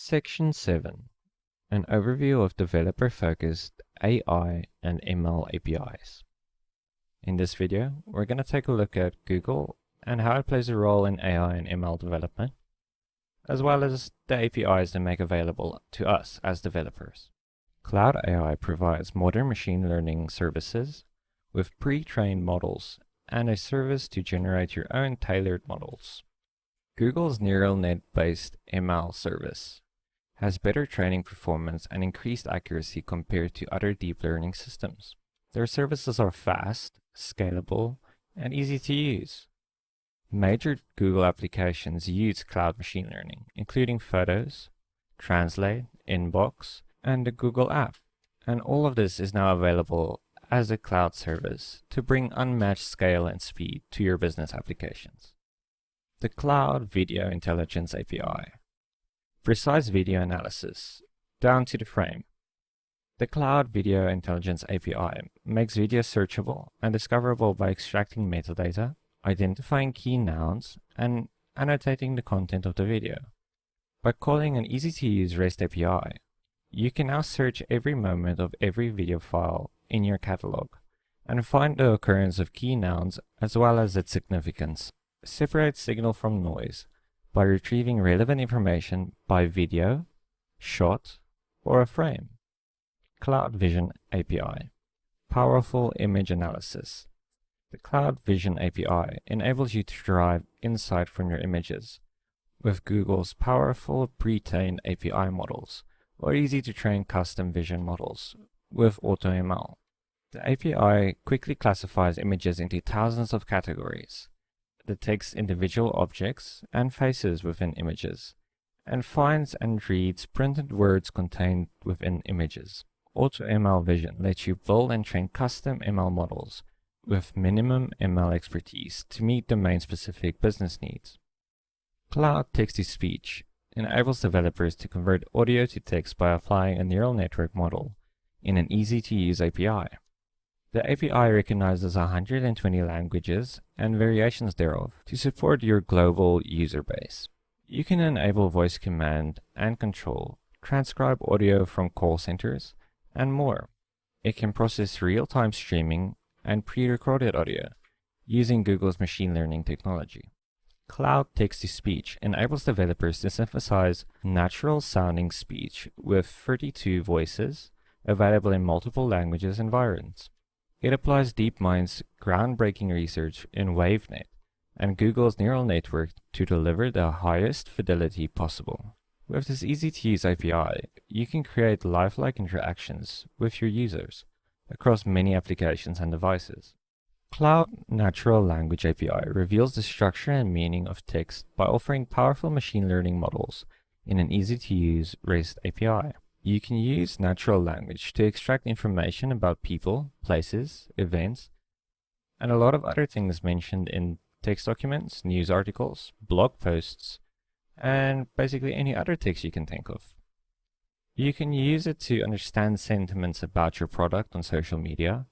Section 7. An overview of developer-focused AI and ML APIs. In this video, we're going to take a look at Google and how it plays a role in AI and ML development, as well as the APIs they make available to us as developers. Cloud AI provides modern machine learning services with pre-trained models and a service to generate your own tailored models. Google's neural net-based ML service has better training performance and increased accuracy compared to other deep learning systems. Their services are fast, scalable, and easy to use. Major Google applications use cloud machine learning, including Photos, Translate, Inbox, and the Google app. And all of this is now available as a cloud service to bring unmatched scale and speed to your business applications. The Cloud Video Intelligence API. Precise video analysis, down to the frame. The Cloud Video Intelligence API makes video searchable and discoverable by extracting metadata, identifying key nouns, and annotating the content of the video. By calling an easy-to-use REST API, you can now search every moment of every video file in your catalog and find the occurrence of key nouns as well as its significance. Separate signal from noise by retrieving relevant information by video, shot, or a frame. Cloud Vision API. Powerful image analysis. The Cloud Vision API enables you to derive insight from your images with Google's powerful pre-trained API models or easy-to-train custom vision models with AutoML. The API quickly classifies images into thousands of categories, detects individual objects and faces within images, and finds and reads printed words contained within images. AutoML Vision lets you build and train custom ML models with minimum ML expertise to meet domain-specific business needs. Cloud Text-to-Speech enables developers to convert audio to text by applying a neural network model in an easy-to-use API. The API recognizes 120 languages and variations thereof to support your global user base. You can enable voice command and control, transcribe audio from call centers, and more. It can process real-time streaming and pre-recorded audio using Google's machine learning technology. Cloud Text-to-Speech enables developers to synthesize natural-sounding speech with 32 voices available in multiple languages and variants. It applies DeepMind's groundbreaking research in WaveNet and Google's neural network to deliver the highest fidelity possible. With this easy-to-use API, you can create lifelike interactions with your users across many applications and devices. Cloud Natural Language API reveals the structure and meaning of text by offering powerful machine learning models in an easy-to-use REST API. You can use natural language to extract information about people, places, events, and a lot of other things mentioned in text documents, news articles, blog posts, and basically any other text you can think of. You can use it to understand sentiments about your product on social media,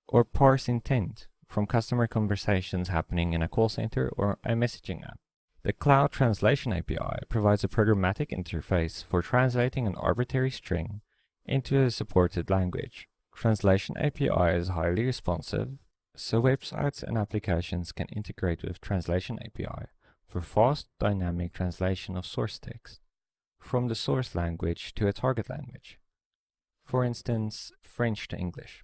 or parse intent from customer conversations happening in a call center or a messaging app. The Cloud Translation API provides a programmatic interface for translating an arbitrary string into a supported language. Translation API is highly responsive, so websites and applications can integrate with Translation API for fast, dynamic translation of source text from the source language to a target language. For instance, French to English.